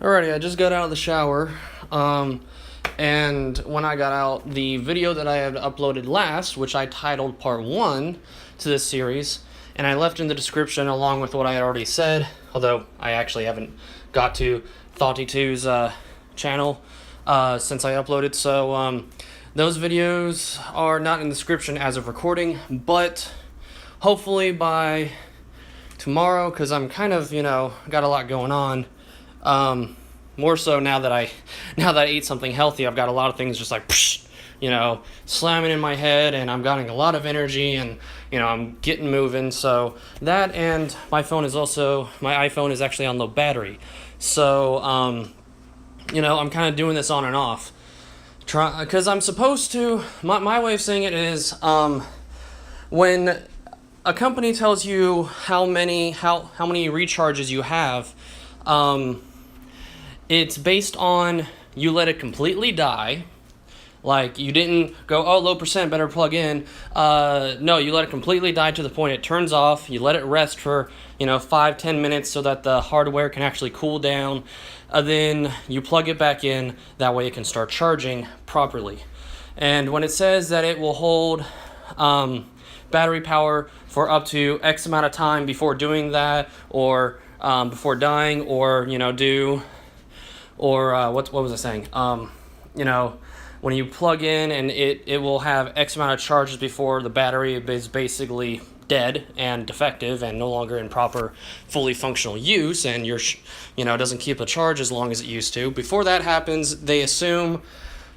Alrighty, I just got out of the shower, and when I got out, the video that I had uploaded last, which I titled Part 1 to this series, and I left in the description along with what I had already said, although I actually haven't got to pt2's channel since I uploaded, so those videos are not in the description as of recording, but hopefully by tomorrow, because I'm kind of, got a lot going on. More so now that I ate something healthy, I've got a lot of things just like, slamming in my head, and I'm getting a lot of energy, and, I'm getting moving. So that, and my iPhone is actually on low battery. So, I'm kind of doing this on and off. Because I'm supposed to, my way of saying it is, when a company tells you how many recharges you have, it's based on you let it completely die. Like, you didn't go, oh, low percent, better plug in. No, you let it completely die to the point it turns off. You let it rest for, 5-10 minutes so that the hardware can actually cool down. Then you plug it back in. That way it can start charging properly. And when it says that it will hold battery power for up to X amount of time before doing that, or before dying, or what was I saying? When you plug in, and it will have X amount of charges before the battery is basically dead and defective and no longer in proper fully functional use, and doesn't keep a charge as long as it used to. Before that happens, they assume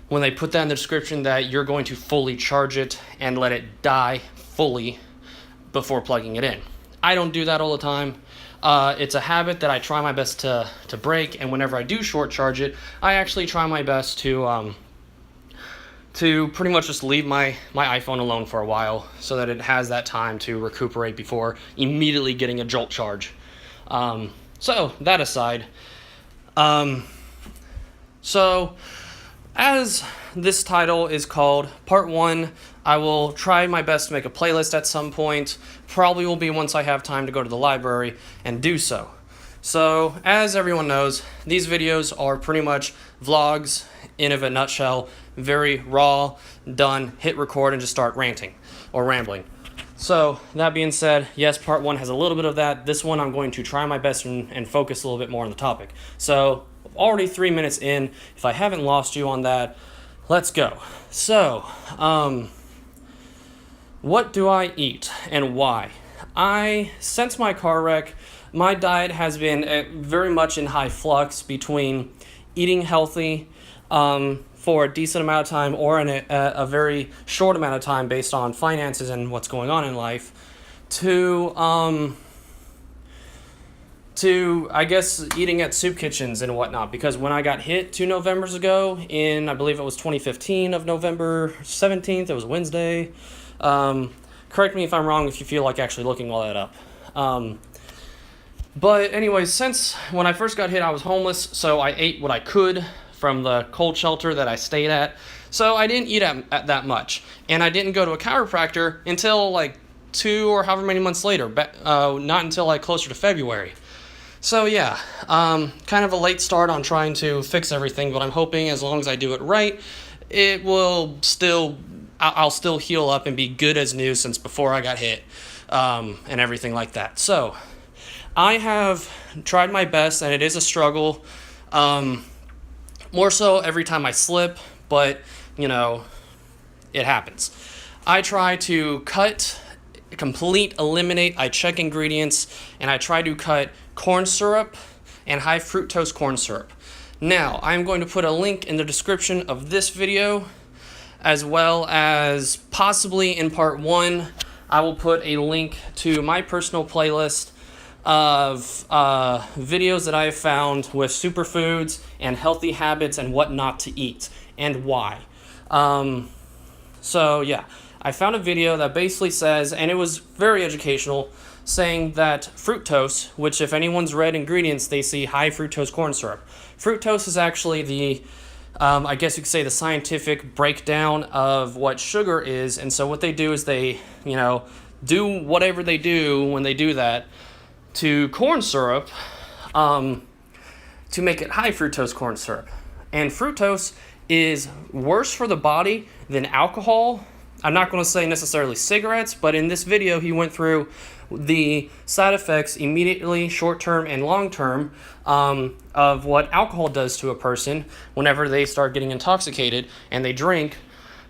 when they put that in the description that you're going to fully charge it and let it die fully before plugging it in. I don't do that all the time. It's a habit that I try my best to break, and whenever I do short charge it, I actually try my best to pretty much just leave my iPhone alone for a while so that it has that time to recuperate before immediately getting a jolt charge. So that aside, so as this title is called Part 1, I will try my best to make a playlist at some point. Probably will be once I have time to go to the library and do so. So, as everyone knows, these videos are pretty much vlogs in a nutshell. Very raw, done, hit record, and just start ranting or rambling. So, that being said, yes, Part 1 has a little bit of that. This one I'm going to try my best and focus a little bit more on the topic. So, already 3 minutes in. If I haven't lost you on that, let's go. So, what do I eat and why? Since my car wreck, my diet has been very much in high flux between eating healthy for a decent amount of time, or in a very short amount of time based on finances and what's going on in life, to I guess eating at soup kitchens and whatnot. Because when I got hit 2 Novembers ago, I believe it was 2015 of November 17th, it was Wednesday. Correct me if I'm wrong if you feel like actually looking all that up. But anyways, since when I first got hit, I was homeless, so I ate what I could from the cold shelter that I stayed at. So I didn't eat at that much. And I didn't go to a chiropractor until like 2 or however many months later, not until like closer to February. So yeah, kind of a late start on trying to fix everything, but I'm hoping as long as I do it right, I'll still heal up and be good as new since before I got hit, and everything like that. So, I have tried my best, and it is a struggle, more so every time I slip, but, it happens. I try to eliminate, I check ingredients, and I try to cut corn syrup and high fructose corn syrup. Now, I'm going to put a link in the description of this video, as well as possibly in Part 1, I will put a link to my personal playlist of videos that I have found with superfoods and healthy habits and what not to eat and why. So yeah, I found a video that basically says, and it was very educational, saying that fructose, which if anyone's read ingredients, they see high fructose corn syrup. Fructose is actually the I guess you could say the scientific breakdown of what sugar is, and so what they do is they, do whatever they do when they do that to corn syrup, to make it high fructose corn syrup. And fructose is worse for the body than alcohol. I'm not going to say necessarily cigarettes, but in this video he went through the side effects immediately, short-term and long-term, of what alcohol does to a person whenever they start getting intoxicated and they drink,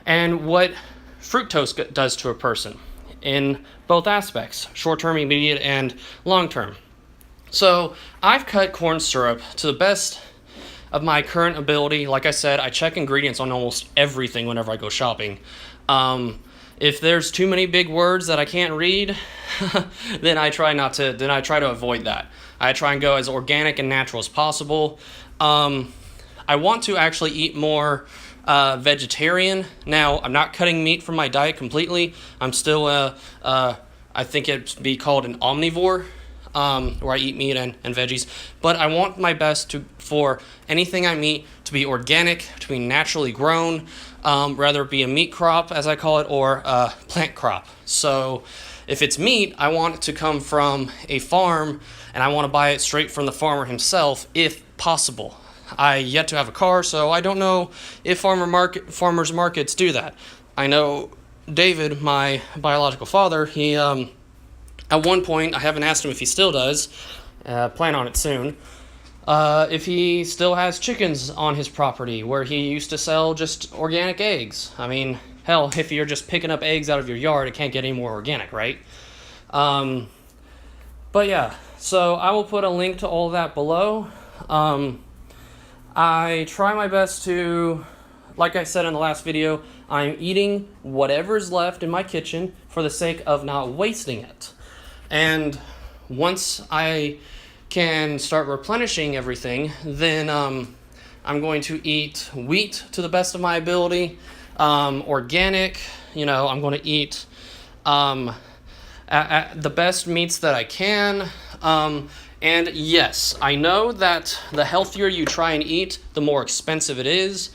and what fructose does to a person in both aspects, short-term, immediate, and long-term. So I've cut corn syrup to the best of my current ability. Like I said, I check ingredients on almost everything whenever I go shopping. If there's too many big words that I can't read, then I try to avoid that. I try and go as organic and natural as possible. I want to actually eat more vegetarian. Now, I'm not cutting meat from my diet completely. I'm still, I think it'd be called an omnivore, where I eat meat and veggies. But I want my best for anything I eat to be organic, to be naturally grown, rather it be a meat crop, as I call it, or a plant crop. So if it's meat, I want it to come from a farm, and I want to buy it straight from the farmer himself, if possible. I yet to have a car, so I don't know if farmers markets do that. I know David, my biological father, he at one point, I haven't asked him if he still does, plan on it soon, if he still has chickens on his property where he used to sell just organic eggs. I mean, hell, if you're just picking up eggs out of your yard, it can't get any more organic, right? But yeah, so I will put a link to all that below. I try my best to, like I said in the last video, I'm eating whatever's left in my kitchen for the sake of not wasting it. And once I can start replenishing everything, then I'm going to eat wheat to the best of my ability, organic, I'm going to eat the best meats that I can. And yes, I know that the healthier you try and eat, the more expensive it is.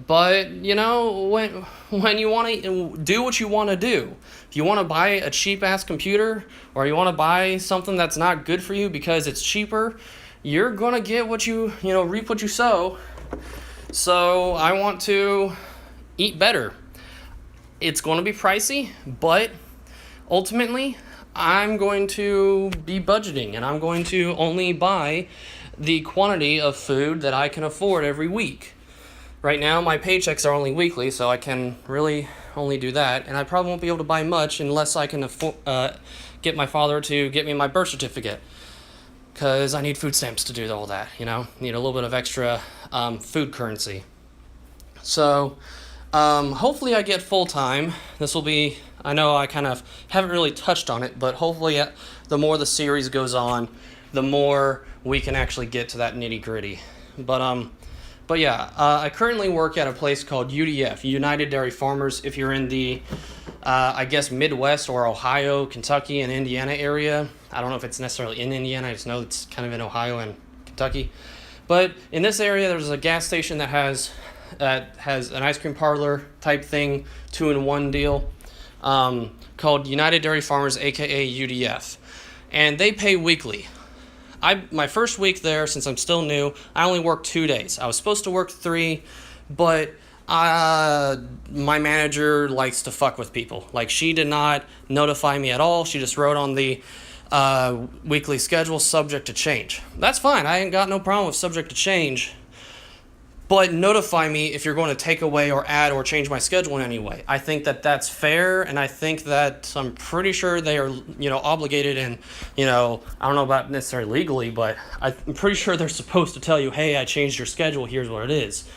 But, when you want to do what you want to do, if you want to buy a cheap-ass computer, or you want to buy something that's not good for you because it's cheaper, you're going to get what reap what you sow. So I want to eat better. It's going to be pricey, but ultimately, I'm going to be budgeting, and I'm going to only buy the quantity of food that I can afford every week. Right now, my paychecks are only weekly, so I can really only do that, and I probably won't be able to buy much unless I can get my father to get me my birth certificate, because I need food stamps to do all that, need a little bit of extra food currency. So, hopefully I get full-time. This will be, I know I kind of haven't really touched on it, but hopefully the more the series goes on, the more we can actually get to that nitty-gritty. But yeah, I currently work at a place called UDF, United Dairy Farmers. If you're in the, I guess, Midwest or Ohio, Kentucky, and Indiana area. I don't know if it's necessarily in Indiana. I just know it's kind of in Ohio and Kentucky. But in this area, there's a gas station that has an ice cream parlor type thing, 2-in-1 deal, called United Dairy Farmers, aka UDF. And they pay weekly. My first week there, since I'm still new, I only worked 2 days. I was supposed to work 3, but my manager likes to fuck with people. Like, she did not notify me at all. She just wrote on the weekly schedule, subject to change. That's fine. I ain't got no problem with subject to change. But notify me if you're going to take away or add or change my schedule in any way. I think that that's fair, and I think that I'm pretty sure they are, obligated, and, I don't know about necessarily legally, but I'm pretty sure they're supposed to tell you, hey, I changed your schedule, here's what it is.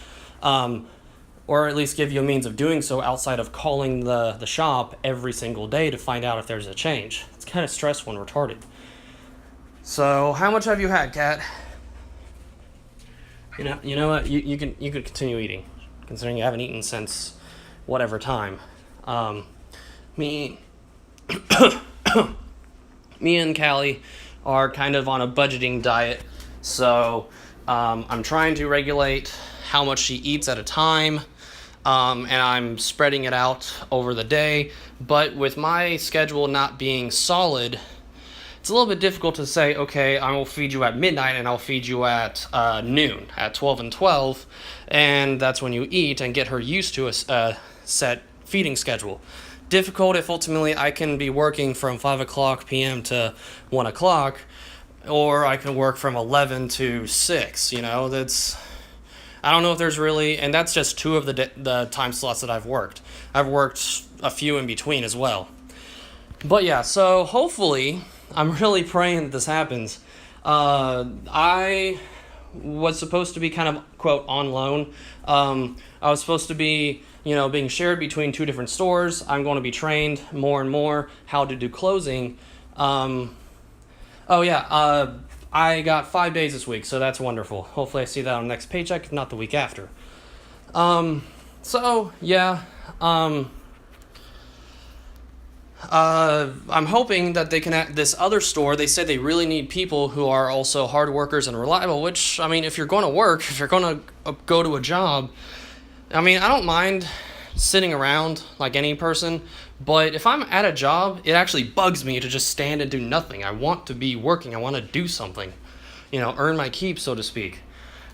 Or at least give you a means of doing so outside of calling the shop every single day to find out if there's a change. It's kind of stressful and retarded. So, how much have you had, Kat? You know what? You can continue eating, considering you haven't eaten since whatever time. Me and Callie are kind of on a budgeting diet, so I'm trying to regulate how much she eats at a time, and I'm spreading it out over the day. But with my schedule not being solid, it's a little bit difficult to say, okay, I will feed you at midnight and I'll feed you at noon, at 12 and 12, and that's when you eat, and get her used to a set feeding schedule. Difficult if ultimately I can be working from 5 o'clock p.m. to 1 o'clock, or I can work from 11 to 6, I don't know if there's really, and that's just two of the time slots that I've worked. I've worked a few in between as well. But yeah, so hopefully, I'm really praying that this happens. I was supposed to be kind of, quote, on loan. I was supposed to be, being shared between two different stores. I'm going to be trained more and more how to do closing. I got 5 days this week, so that's wonderful. Hopefully I see that on the next paycheck, if not the week after. I'm hoping that they can, at this other store, they said they really need people who are also hard workers and reliable, which, if you're going to work, if you're going to go to a job, I don't mind sitting around like any person, but if I'm at a job, it actually bugs me to just stand and do nothing. I want to be working. I want to do something, earn my keep, so to speak.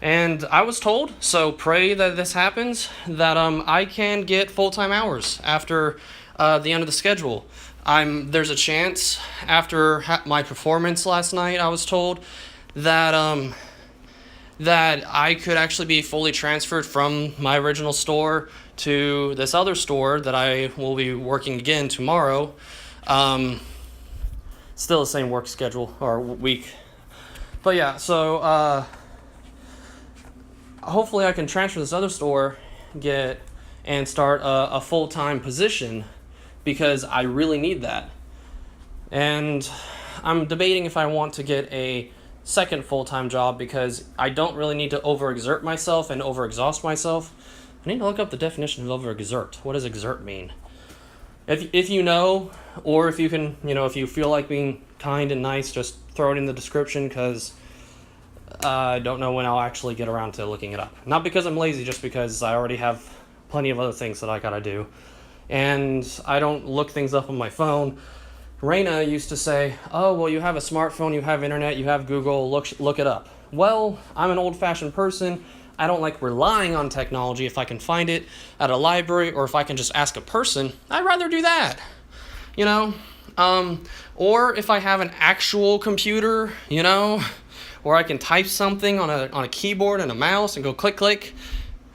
And I was told, so pray that this happens, that I can get full-time hours after the end of the schedule. There's a chance after my performance last night, I was told that that I could actually be fully transferred from my original store to this other store that I will be working again tomorrow. Still the same work schedule or week. But yeah, so hopefully I can transfer to this other store, and start a full-time position, because I really need that. And I'm debating if I want to get a second full-time job, because I don't really need to overexert myself and overexhaust myself. I need to look up the definition of overexert. What does exert mean? If you know, or if you can, if you feel like being kind and nice, just throw it in the description, because I don't know when I'll actually get around to looking it up. Not because I'm lazy, just because I already have plenty of other things that I gotta do. And I don't look things up on my phone. Raina used to say, oh, well, you have a smartphone, you have internet, you have Google, look it up. Well, I'm an old-fashioned person. I don't like relying on technology. If I can find it at a library, or if I can just ask a person, I'd rather do that. Or if I have an actual computer, or I can type something on a keyboard and a mouse and go click, click,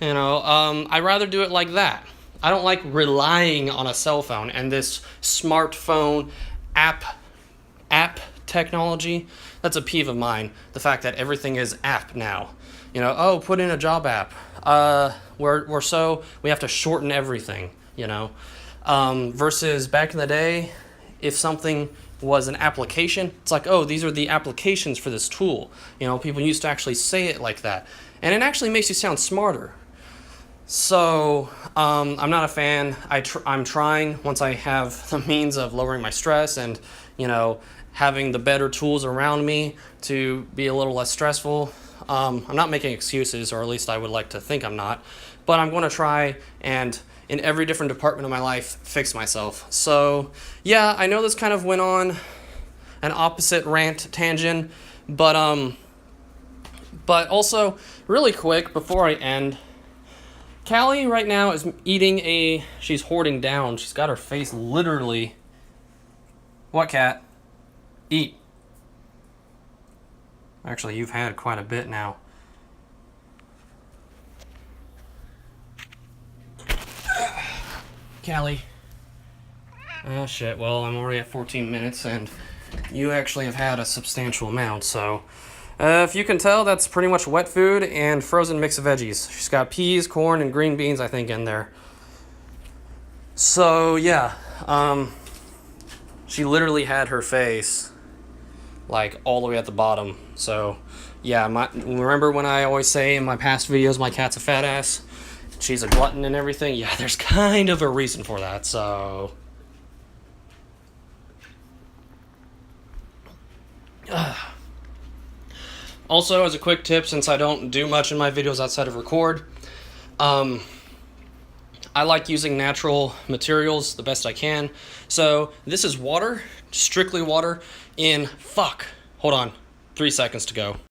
I'd rather do it like that. I don't like relying on a cell phone and this smartphone app technology. That's a peeve of mine. The fact that everything is app now. Put in a job app. We have to shorten everything, versus back in the day, if something was an application, it's like, oh, these are the applications for this tool. People used to actually say it like that. And it actually makes you sound smarter. So, I'm not a fan. I'm trying, once I have the means of lowering my stress and, having the better tools around me to be a little less stressful. I'm not making excuses, or at least I would like to think I'm not. But I'm going to try and, in every different department of my life, fix myself. So, yeah, I know this kind of went on an opposite rant tangent, but also, really quick, before I end, Callie right now is she's hoarding down. She's got her face literally... What, cat? Eat. Actually, you've had quite a bit now. Callie. Oh, shit. Well, I'm already at 14 minutes, and you actually have had a substantial amount, so... if you can tell, that's pretty much wet food and frozen mix of veggies. She's got peas, corn, and green beans, I think, in there. So, yeah. She literally had her face, like, all the way at the bottom. So, yeah, remember when I always say in my past videos my cat's a fat ass? She's a glutton and everything? Yeah, there's kind of a reason for that, so... Also, as a quick tip, since I don't do much in my videos outside of record, I like using natural materials the best I can. So this is water, strictly water. in, fuck, hold on, 3 seconds to go.